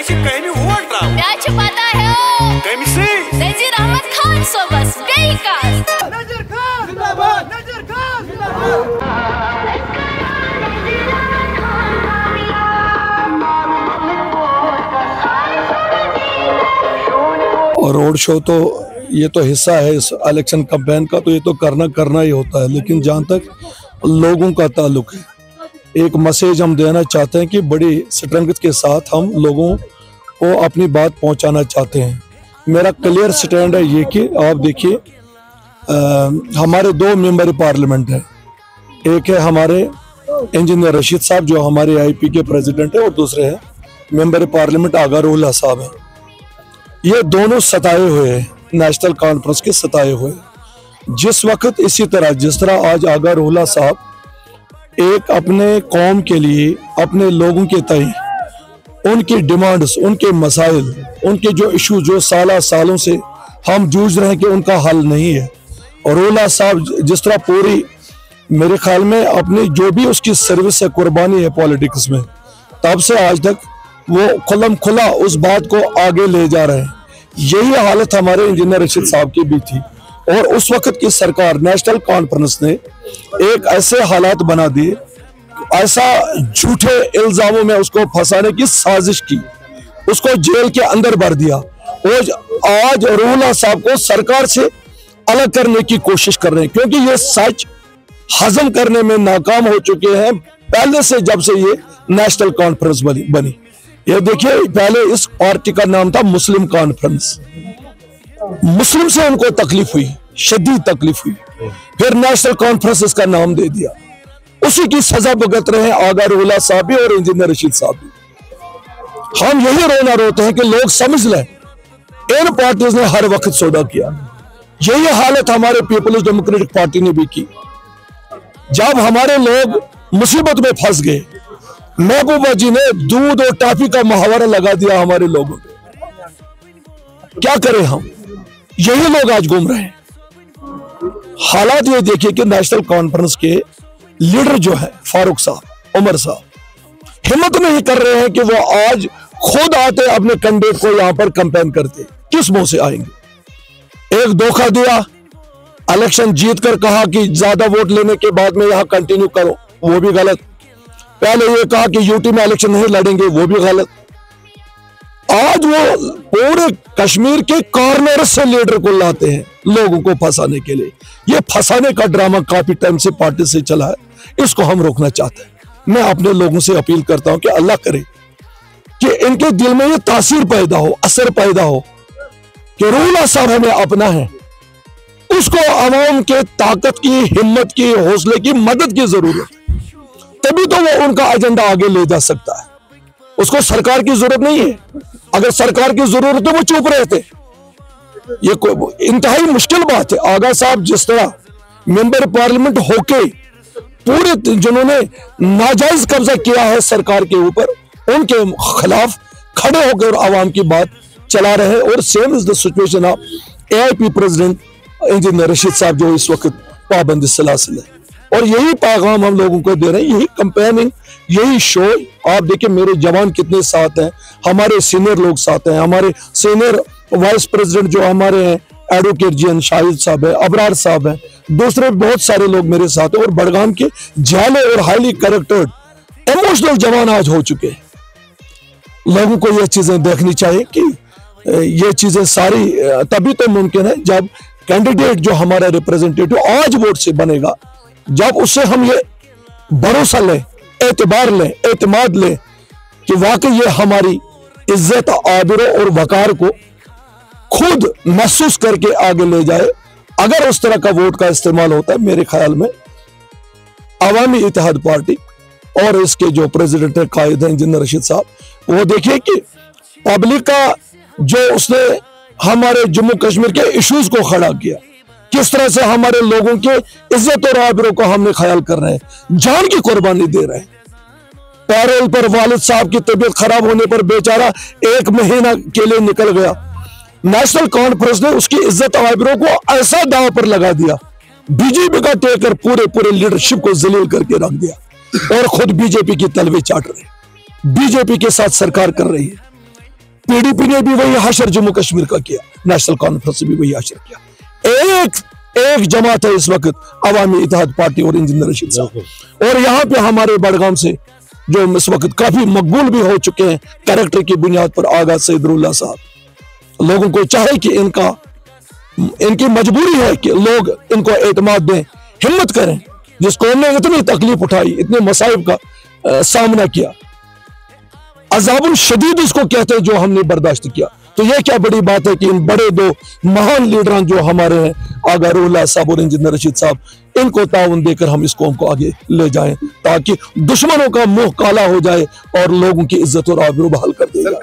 पता है नजीर अहमद खान सोबस नजीर खान जिंदाबाद, नजीर खान जिंदाबाद। और रोड शो तो ये तो हिस्सा है इस इलेक्शन कैंपेन का, तो ये तो करना ही होता है। लेकिन जहाँ तक लोगों का ताल्लुक है, एक मैसेज हम देना चाहते हैं कि बड़ी स्ट्रेंथ के साथ हम लोगों को अपनी बात पहुंचाना चाहते हैं। मेरा क्लियर स्टैंड है ये कि आप देखिए, हमारे दो मेंबर पार्लियामेंट हैं। एक है हमारे इंजीनियर रशीद साहब जो हमारे आईपी के प्रेसिडेंट है, और दूसरे हैं मेंबर पार्लियामेंट आगा रूहुल्लाह साहब हैं। ये दोनों सताए हुए हैं, नेशनल कॉन्फ्रेंस के सताए हुए। जिस वक्त इसी तरह जिस तरह आज आगा रूहुल्लाह साहब एक अपने कौम के लिए, अपने लोगों के तय उनकी डिमांड्स, उनके मसाइल, उनके जो इशू जो सालों से हम जूझ रहे हैं कि उनका हल नहीं है, और रूहुल्लाह साहब जिस तरह पूरी मेरे ख्याल में अपनी जो भी उसकी सर्विस है, कुर्बानी है पॉलिटिक्स में, तब से आज तक वो खुल्लम खुला उस बात को आगे ले जा रहे हैं। यही हालत हमारे इंजीनियर रशीद साहब की भी थी, और उस वक्त की सरकार नेशनल कॉन्फ्रेंस ने एक ऐसे हालात बना दिए, ऐसा झूठे इल्जामों में उसको फंसाने की साजिश की, उसको जेल के अंदर भर दिया। और आज रूहुल्लाह साहब को सरकार से अलग करने की कोशिश कर रहे हैं, क्योंकि ये सच हजम करने में नाकाम हो चुके हैं पहले से, जब से ये नेशनल कॉन्फ्रेंस बनी। ये देखिए, पहले इस पार्टी का नाम था मुस्लिम कॉन्फ्रेंस। मुस्लिम से उनको तकलीफ हुई, शदीद तकलीफ हुई, फिर नेशनल कॉन्फ्रेंस इसका नाम दे दिया। उसी की सजा भुगत रहे हैं आगा रूहुल्लाह साहब भी और इंजीनियर रशीद साहब भी। हम यही रोना रोते हैं कि लोग समझ लें, इन पार्टीज ने हर वक्त सौदा किया। यही हालत हमारे पीपल्स डेमोक्रेटिक पार्टी ने भी की। जब हमारे लोग मुसीबत में फंस गए, महबूबा जी ने दूध और टॉफी का मुहावरा लगा दिया हमारे लोगों को। क्या करें हम, यही लोग आज घूम रहे हैं। हालात ये देखिए कि नेशनल कॉन्फ्रेंस के लीडर जो है फारूक साहब, उमर साहब, हिम्मत नहीं कर रहे हैं कि वो आज खुद आते अपने कैंडिडेट को यहां पर कैंपेन करते। किस मुंह से आएंगे? एक धोखा दिया, इलेक्शन जीत कर कहा कि ज्यादा वोट लेने के बाद में यहां कंटिन्यू करो, वो भी गलत। पहले ये कहा कि यूटी में इलेक्शन नहीं लड़ेंगे, वो भी गलत। आज वो पूरे कश्मीर के कॉर्नर से लीडर को लाते हैं लोगों को फंसाने के लिए। ये फंसाने का ड्रामा काफी टाइम से पार्टी से चला है, इसको हम रोकना चाहते हैं। मैं अपने लोगों से अपील करता हूं कि अल्लाह करे कि इनके दिल में ये तासीर पैदा हो, असर पैदा हो कि रूहुल्लाह साहब हमें अपना है, उसको अवाम के ताकत की, हिम्मत की, हौसले की, मदद की जरूरत है, तभी तो वो उनका एजेंडा आगे ले जा सकता है। उसको सरकार की जरूरत नहीं है। अगर सरकार की जरूरत है वो चुप रहते। ये इंतहाई मुश्किल बात है। आगा साहब जिस तरह मेंबर पार्लियामेंट होके पूरे जिन्होंने नाजायज कब्जा किया है सरकार के ऊपर, उनके खिलाफ खड़े होकर आवाम की बात चला रहे हैं। और same is the situation of AIP president engineer Rashid साहब जो इस वक्त पाबंदी सलासिल है। और यही पैगाम हम लोगों को दे रहे हैं, यही कंपेनिंग, यही शो। आप देखिए मेरे जवान कितने साथ हैं, हमारे सीनियर लोग साथ हैं, हमारे सीनियर वाइस प्रेसिडेंट जो हमारे हैं एडवोकेट जी शाहिद साहब है, अबरार साहब हैं, दूसरे बहुत सारे लोग मेरे साथ हैं। और बड़गाम के जाले और हाईली करेक्टर्ड इमोशनल जवान आज हो चुके हैं। लोगों को ये चीजें देखनी चाहिए कि ये चीजें सारी तभी तो मुमकिन है जब कैंडिडेट जो हमारा रिप्रेजेंटेटिव आज वोट से बनेगा, जब उससे हम ये भरोसा लें, एतबार लें, एतमाद लें कि वाकई ये हमारी इज्जत, आबरू और वकार को खुद महसूस करके आगे ले जाए। अगर उस तरह का वोट का इस्तेमाल होता है, मेरे ख्याल में अवामी इत्तेहाद पार्टी और इसके जो प्रेसिडेंट है, कायद है इंजीनियर रशीद साहब, वो देखिए कि पब्लिक का जो उसने हमारे जम्मू कश्मीर के इश्यूज को खड़ा किया, किस तरह से हमारे लोगों के इज्जत और आबरू को हमने ख्याल कर रहे हैं, जान की कुर्बानी दे रहे हैं। पैरोल पर वालिद साहब की तबीयत खराब होने पर बेचारा 1 महीना के लिए निकल गया। नेशनल कॉन्फ्रेंस ने उसकी इज्जत आबरू को ऐसा दांव पर लगा दिया, बीजेपी का टेकर पूरे लीडरशिप को जलील करके रख दिया और खुद बीजेपी की तलवे चाट रहे, बीजेपी के साथ सरकार कर रही है। PDP ने भी वही हशर जम्मू कश्मीर का किया, नेशनल कॉन्फ्रेंस ने भी वही हशर किया। एक जमात है इस वक्त अवामी इत्तेहाद पार्टी और इंजीनियर रशीद साहब। और यहाँ पे हमारे बड़गाम से जो इस वक्त काफी मकबूल भी हो चुके हैं कैरेक्टर की बुनियाद पर, आगा सैदुल्लाह साहब, लोगों को चाहे कि इनकी मजबूरी है कि लोग इनको एतमाद दें, हिम्मत करें। जिस कौम ने इतनी तकलीफ उठाई, इतने मसाइब का सामना किया, अज़ाबुल शदीद इसको कहते हैं, जो हमने बर्दाश्त किया। तो यह क्या बड़ी बात है कि इन बड़े दो महान लीडरान जो हमारे हैं, आगा रूहुल्लाह साहब और इंजीनियर रशीद साहब, इनको ताउन देकर हम इस कौम को आगे ले जाएं, ताकि दुश्मनों का मुंह काला हो जाए और लोगों की इज्जत और आबरू बहाल कर दिया।